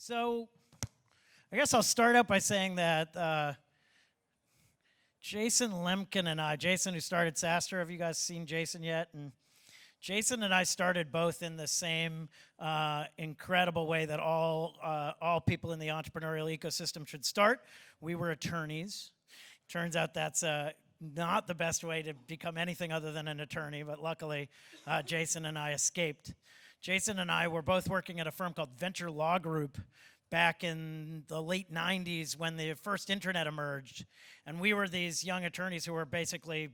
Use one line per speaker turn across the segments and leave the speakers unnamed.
So I guess I'll start out by saying that Jason Lemkin and I, Jason who started SaaStr, have you guys seen Jason yet? And Jason and I started both in the same incredible way that all people in the entrepreneurial ecosystem should start. We were attorneys. Turns out that's not the best way to become anything other than an attorney, but luckily Jason and I escaped. Jason and I were both working at a firm called Venture Law Group back in the late 90s when the first internet emerged. And we were these young attorneys who were basically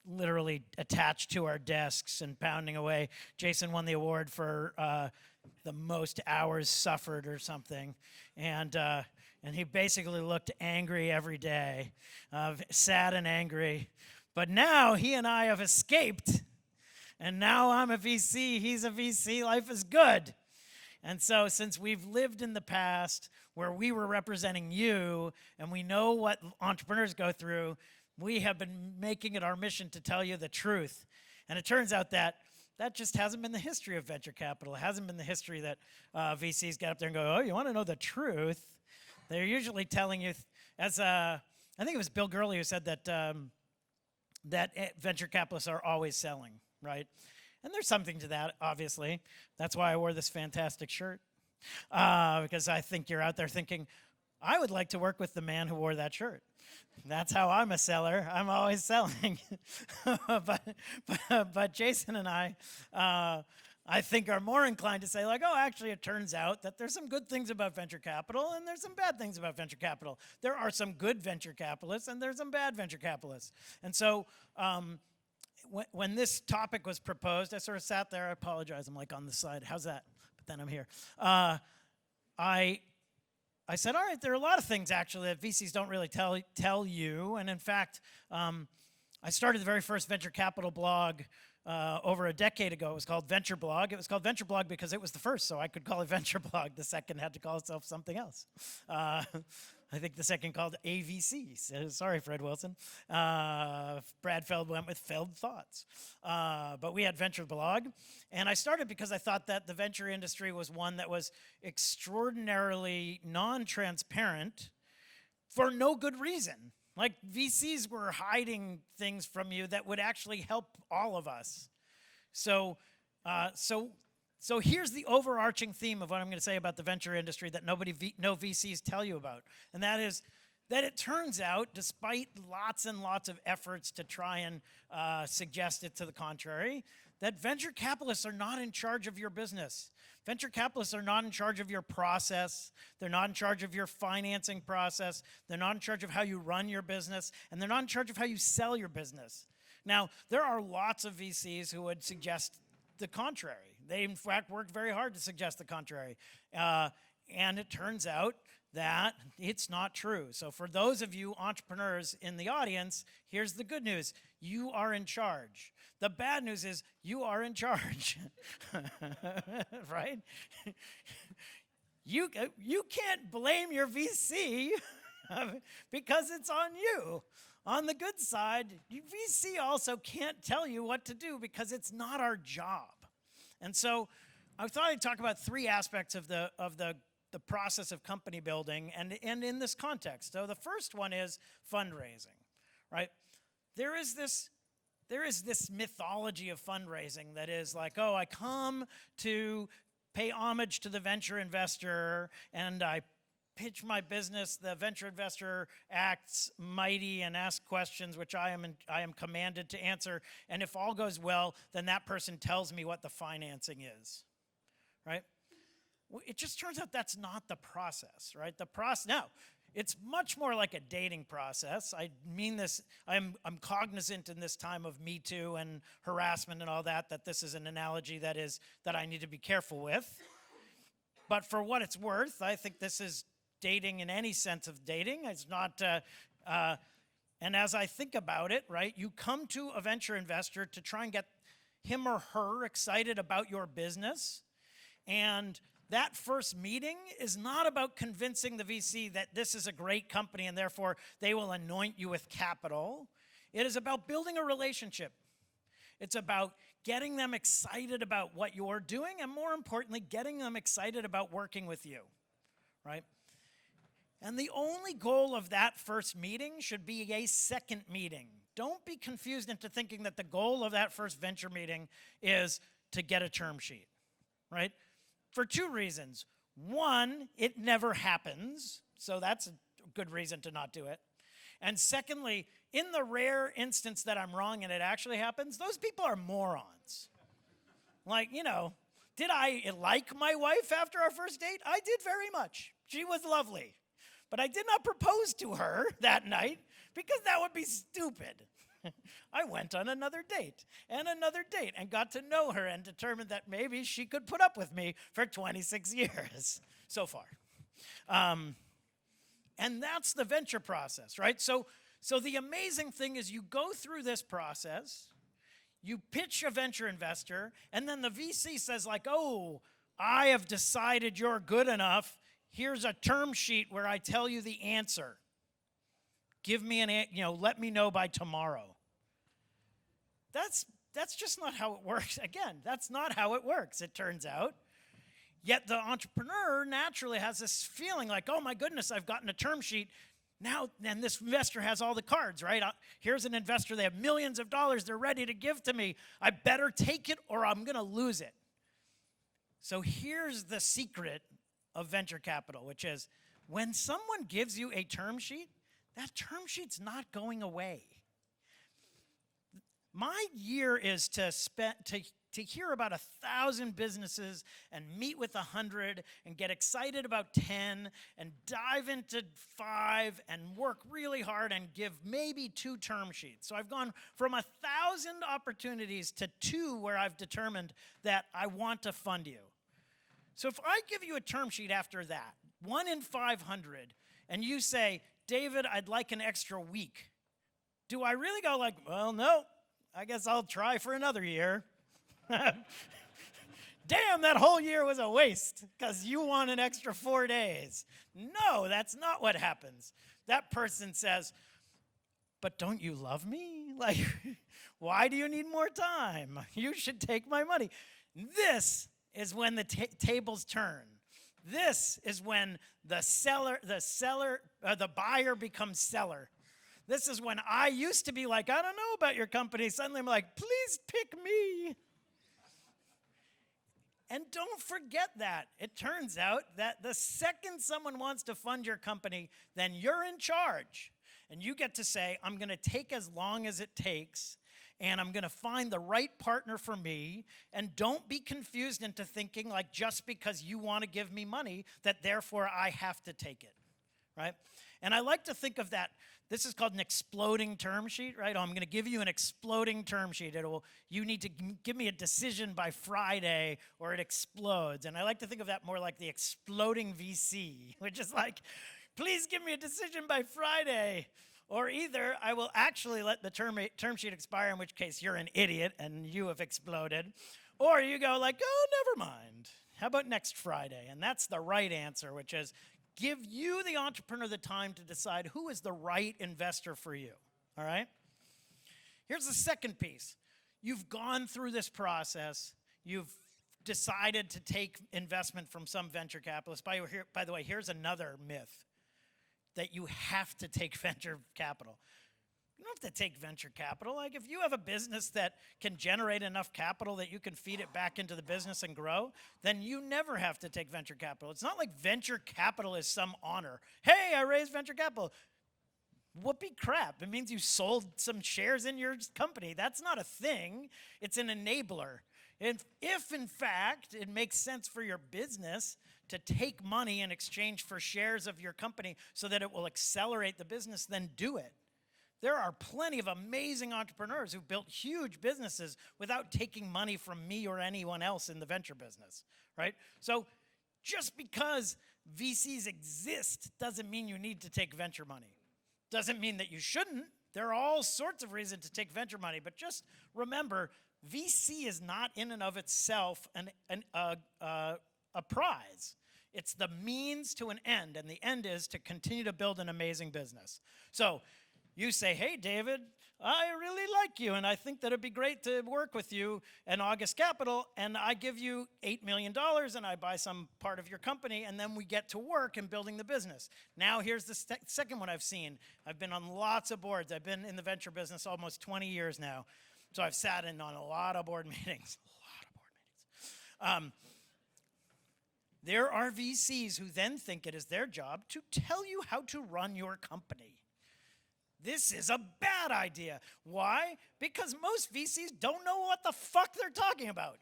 literally attached to our desks and pounding away. Jason won the award for the most hours suffered or something. And he basically looked angry every day, sad and angry. But now he and I have escaped. And now I'm a VC, he's a VC, life is good. And so since we've lived in the past where we were representing you and we know what entrepreneurs go through, we have been making it our mission to tell you the truth. And it turns out that just hasn't been the history of venture capital. It hasn't been the history that VCs get up there and go, oh, you want to know the truth? They're usually telling you, I think it was Bill Gurley who said that venture capitalists are always selling. Right? And there's something to that, obviously. That's why I wore this fantastic shirt. Because I think you're out there thinking, I would like to work with the man who wore that shirt. That's how I'm a seller. I'm always selling. but Jason and I think are more inclined to say like, oh, actually it turns out that there's some good things about venture capital and there's some bad things about venture capital. There are some good venture capitalists and there's some bad venture capitalists. And so, when this topic was proposed, I sort of sat there. I apologize. I'm like on the side. How's that? But then I'm here. I said, all right, there are a lot of things actually that VCs don't really tell you. And in fact, I started the very first venture capital blog over a decade ago. It was called Venture Blog. It was called Venture Blog because it was the first, so I could call it Venture Blog. The second had to call itself something else. I think the second called AVC. So, sorry, Fred Wilson. Brad Feld went with Feld Thoughts. But we had Venture Blog. And I started because I thought that the venture industry was one that was extraordinarily non-transparent for no good reason. Like VCs were hiding things from you that would actually help all of us. So here's the overarching theme of what I'm going to say about the venture industry that no VCs tell you about. And that is that it turns out, despite lots and lots of efforts to try and suggest it to the contrary, that venture capitalists are not in charge of your business. Venture capitalists are not in charge of your process. They're not in charge of your financing process. They're not in charge of how you run your business. And they're not in charge of how you sell your business. Now, there are lots of VCs who would suggest the contrary. They, in fact, work very hard to suggest the contrary. And it turns out that it's not true. So for those of you entrepreneurs in the audience, here's the good news. You are in charge. The bad news is you are in charge, right? You can't blame your VC because it's on you. On the good side, VC also can't tell you what to do because it's not our job. And so I thought I'd talk about three aspects of the process of company building and in this context. So the first one is fundraising, right? There is this mythology of fundraising that is like, oh, I come to pay homage to the venture investor and I pitch my business. The venture investor acts mighty and asks questions which I am commanded to answer. And if all goes well, then that person tells me what the financing is, right? It just turns out that's not the process, right? Now, it's much more like a dating process. I mean this, I'm cognizant in this time of Me Too and harassment and all that this is an analogy that I need to be careful with. But for what it's worth, I think this is dating in any sense of dating. It's not, and as I think about it, right, you come to a venture investor to try and get him or her excited about your business. And that first meeting is not about convincing the VC that this is a great company and therefore they will anoint you with capital. It is about building a relationship. It's about getting them excited about what you're doing, and more importantly, getting them excited about working with you, right? And the only goal of that first meeting should be a second meeting. Don't be confused into thinking that the goal of that first venture meeting is to get a term sheet, right? For two reasons. One, it never happens, so that's a good reason to not do it. And secondly, in the rare instance that I'm wrong and it actually happens, those people are morons. Like, did I like my wife after our first date? I did very much. She was lovely. But I did not propose to her that night because that would be stupid. I went on another date and got to know her and determined that maybe she could put up with me for 26 years so far. And that's the venture process, right? So the amazing thing is you go through this process, you pitch a venture investor, and then the VC says like, oh, I have decided you're good enough. Here's a term sheet where I tell you the answer. Give me let me know by tomorrow. That's just not how it works. Again, that's not how it works, it turns out. Yet the entrepreneur naturally has this feeling like, oh my goodness, I've gotten a term sheet. Now, and this investor has all the cards, right? Here's an investor, they have millions of dollars, they're ready to give to me. I better take it or I'm gonna lose it. So here's the secret of venture capital, which is when someone gives you a term sheet, that term sheet's not going away. My year is to hear about 1,000 businesses and meet with 100 and get excited about 10 and dive into 5 and work really hard and give maybe 2 term sheets. So I've gone from 1,000 opportunities to 2 where I've determined that I want to fund you. So if I give you a term sheet after that, 1 in 500, and you say, David, I'd like an extra week, do I really go like, well, no, I guess I'll try for another year? Damn, that whole year was a waste because you want an extra 4 days. No, that's not what happens. That person says, but don't you love me? Like, why do you need more time? You should take my money. This is when the tables turn. This is when the buyer becomes seller. This is when I used to be like, I don't know about your company. Suddenly I'm like, please pick me. And don't forget that. It turns out that the second someone wants to fund your company, then you're in charge. And you get to say, I'm going to take as long as it takes, and I'm going to find the right partner for me. And don't be confused into thinking like just because you want to give me money, that therefore I have to take it, right? And I like to think of that. This is called an exploding term sheet, right? Oh, I'm going to give you an exploding term sheet. You need to give me a decision by Friday or it explodes. And I like to think of that more like the exploding VC, which is like, please give me a decision by Friday. Or either I will actually let the term sheet expire, in which case you're an idiot and you have exploded. Or you go like, oh, never mind. How about next Friday? And that's the right answer, which is, give you, the entrepreneur, the time to decide who is the right investor for you, all right? Here's the second piece. You've gone through this process. You've decided to take investment from some venture capitalist. By the way, here's another myth, that you have to take venture capital. You don't have to take venture capital. Like if you have a business that can generate enough capital that you can feed it back into the business and grow, then you never have to take venture capital. It's not like venture capital is some honor. Hey, I raised venture capital. Whoopee crap. It means you sold some shares in your company. That's not a thing. It's an enabler. And if in fact it makes sense for your business to take money in exchange for shares of your company so that it will accelerate the business, then do it. There are plenty of amazing entrepreneurs who've built huge businesses without taking money from me or anyone else in the venture business, right? So just because VCs exist doesn't mean you need to take venture money. Doesn't mean that you shouldn't. There are all sorts of reasons to take venture money, but just remember, VC is not in and of itself a prize. It's the means to an end, and the end is to continue to build an amazing business. So you say, hey, David, I really like you, and I think that it'd be great to work with you and August Capital, and I give you $8 million, and I buy some part of your company, and then we get to work in building the business. Now, here's the second one I've seen. I've been on lots of boards. I've been in the venture business almost 20 years now, so I've sat in on a lot of board meetings. There are VCs who then think it is their job to tell you how to run your company. This is a bad idea. Why? Because most VCs don't know what the fuck they're talking about.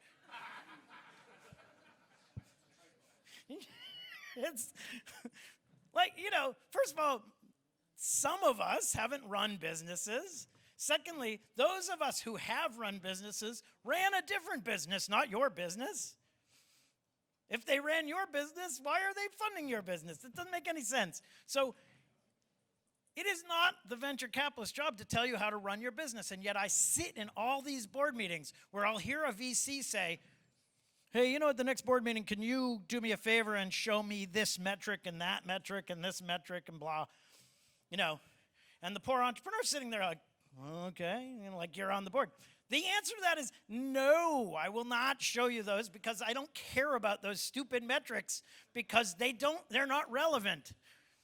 It's like, first of all, some of us haven't run businesses. Secondly, those of us who have run businesses ran a different business, not your business. If they ran your business, why are they funding your business? It doesn't make any sense. So it is not the venture capitalist's job to tell you how to run your business. And yet I sit in all these board meetings where I'll hear a VC say, hey, at the next board meeting, can you do me a favor and show me this metric and that metric and this metric and blah, And the poor entrepreneur's sitting there like, okay, like you're on the board. The answer to that is no, I will not show you those because I don't care about those stupid metrics because they're not relevant.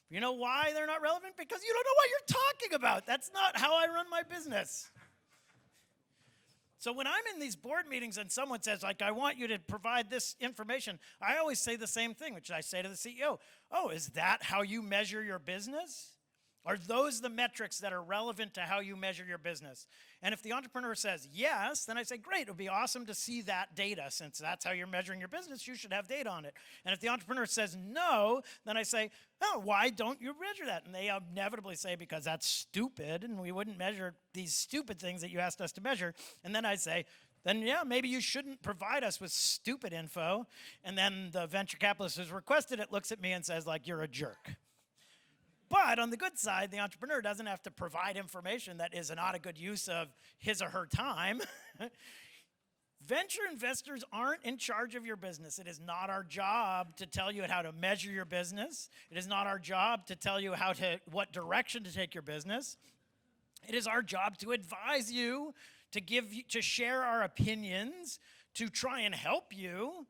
You know why they're not relevant? Because you don't know what you're talking about. That's not how I run my business. So when I'm in these board meetings and someone says, like, I want you to provide this information, I always say the same thing, which I say to the CEO. Oh, is that how you measure your business? Are those the metrics that are relevant to how you measure your business? And if the entrepreneur says yes, then I say, great, it would be awesome to see that data. Since that's how you're measuring your business, you should have data on it. And if the entrepreneur says no, then I say, oh, why don't you measure that? And they inevitably say, because that's stupid, and we wouldn't measure these stupid things that you asked us to measure. And then I say, then yeah, maybe you shouldn't provide us with stupid info. And then the venture capitalist who's requested it looks at me and says, like, you're a jerk. But on the good side, the entrepreneur doesn't have to provide information that is not a good use of his or her time. Venture investors aren't in charge of your business. It is not our job to tell you how to measure your business. It is not our job to tell you what direction to take your business. It is our job to advise you, to share our opinions, to try and help you.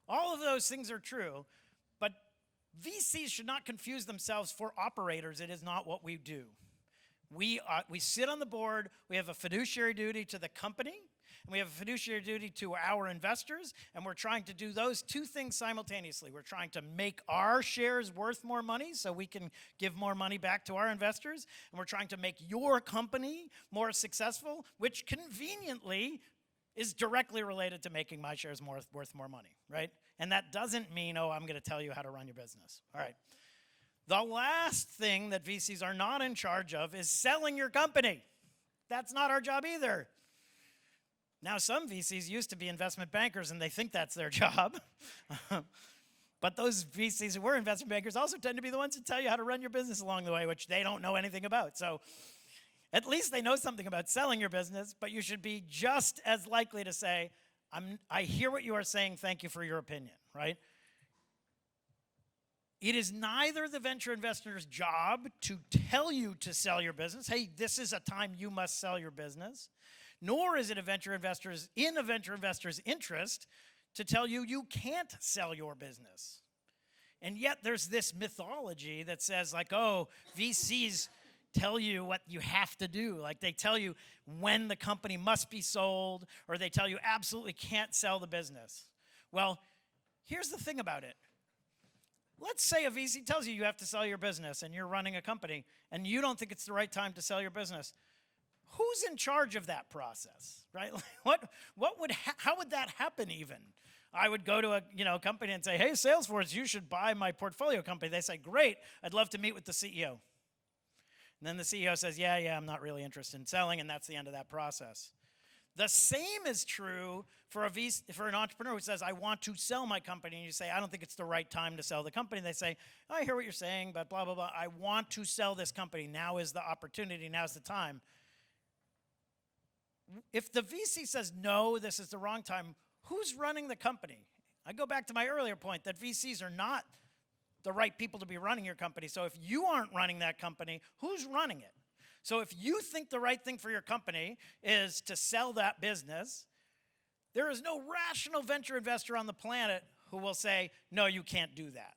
All of those things are true. But VCs should not confuse themselves for operators. It is not what we do. We sit on the board. We have a fiduciary duty to the company, and we have a fiduciary duty to our investors, and we're trying to do those two things simultaneously. We're trying to make our shares worth more money so we can give more money back to our investors, and we're trying to make your company more successful, which conveniently is directly related to making my shares worth more money, right? And that doesn't mean, oh, I'm going to tell you how to run your business. All right. The last thing that VCs are not in charge of is selling your company. That's not our job either. Now, some VCs used to be investment bankers, and they think that's their job. But those VCs who were investment bankers also tend to be the ones who tell you how to run your business along the way, which they don't know anything about. So at least they know something about selling your business, but you should be just as likely to say, I hear what you are saying, thank you for your opinion, right? It is neither the venture investor's job to tell you to sell your business, hey, this is a time you must sell your business, nor is it in a venture investor's interest to tell you you can't sell your business. And yet there's this mythology that says, like, oh, VCs tell you what you have to do. Like they tell you when the company must be sold, or they tell you absolutely can't sell the business. Well, here's the thing about it. Let's say a VC tells you you have to sell your business and you're running a company and you don't think it's the right time to sell your business. Who's in charge of that process, right? How would that happen even? I would go to a company and say, hey, Salesforce, you should buy my portfolio company. They say, great, I'd love to meet with the CEO. And then the CEO says, yeah, I'm not really interested in selling, and that's the end of that process. The same is true for an entrepreneur who says, I want to sell my company, and you say, I don't think it's the right time to sell the company. They say, I hear what you're saying, but blah, blah, blah. I want to sell this company. Now is the opportunity. Now's the time. If the VC says, no, this is the wrong time, who's running the company? I go back to my earlier point that VCs are not the right people to be running your company. So if you aren't running that company, who's running it? So if you think the right thing for your company is to sell that business, there is no rational venture investor on the planet who will say, no, you can't do that.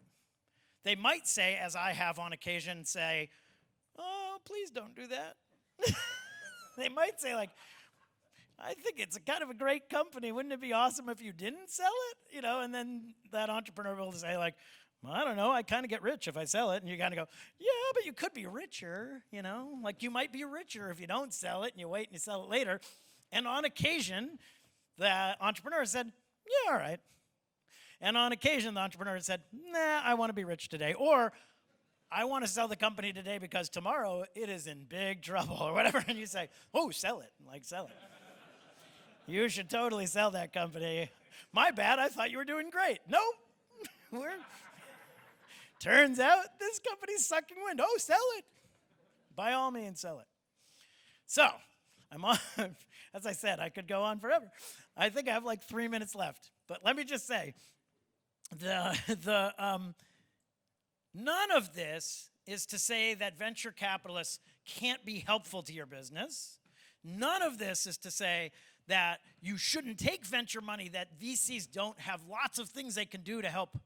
They might say, as I have on occasion, say, oh, please don't do that. They might say, like, I think it's a kind of a great company. Wouldn't it be awesome if you didn't sell it? And then that entrepreneur will say, like, well, I don't know, I kind of get rich if I sell it. And you kind of go, yeah, but you could be richer, Like, you might be richer if you don't sell it and you wait and you sell it later. And on occasion, the entrepreneur said, yeah, all right. And on occasion, the entrepreneur said, nah, I want to be rich today. Or, I want to sell the company today because tomorrow it is in big trouble or whatever. And you say, oh, sell it. Like, sell it. You should totally sell that company. My bad, I thought you were doing great. Nope. Turns out this company's sucking wind. Oh, sell it. By all means, sell it. So, I'm on, as I said, I could go on forever. I think I have like 3 minutes left. But let me just say, none of this is to say that venture capitalists can't be helpful to your business. None of this is to say that you shouldn't take venture money, that VCs don't have lots of things they can do to help,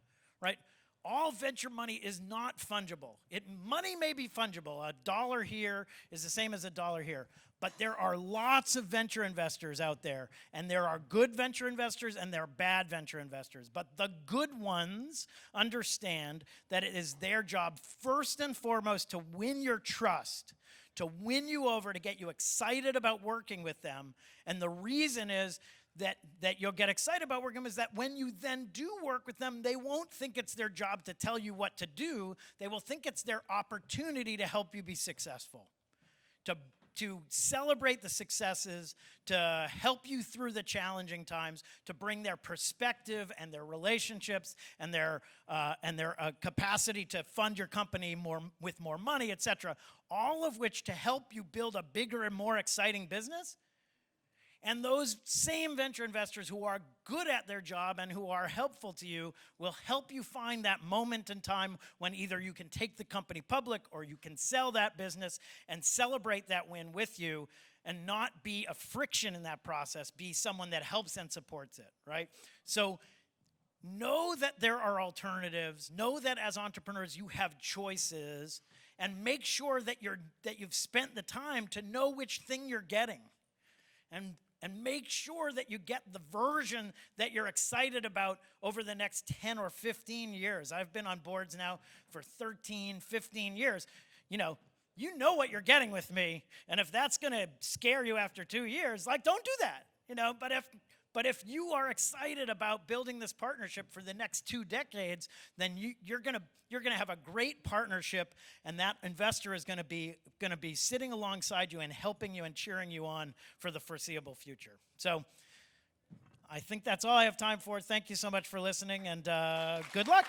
right? All venture money is not fungible. Money may be fungible. $1 here is the same as $1 here. But there are lots of venture investors out there. And there are good venture investors and there are bad venture investors. But the good ones understand that it is their job first and foremost to win your trust, to win you over, to get you excited about working with them. And the reason is that you'll get excited about working with them is that when you then do work with them, they won't think it's their job to tell you what to do. They will think it's their opportunity to help you be successful, to celebrate the successes, to help you through the challenging times, to bring their perspective and their relationships and their capacity to fund your company with more money, etc. All of which to help you build a bigger and more exciting business. And those same venture investors who are good at their job and who are helpful to you will help you find that moment in time when either you can take the company public or you can sell that business and celebrate that win with you and not be a friction in that process, be someone that helps and supports it, right? So know that there are alternatives. Know that as entrepreneurs you have choices, and make sure that you've spent the time to know which thing you're getting. And make sure that you get the version that you're excited about over the next 10 or 15 years. I've been on boards now for 13, 15 years. You know what you're getting with me. And if that's going to scare you after 2 years, like, don't do that. But if you are excited about building this partnership for the next 2 decades, then you're gonna have a great partnership, and that investor is gonna be sitting alongside you and helping you and cheering you on for the foreseeable future. So I think that's all I have time for. Thank you so much for listening, and good luck.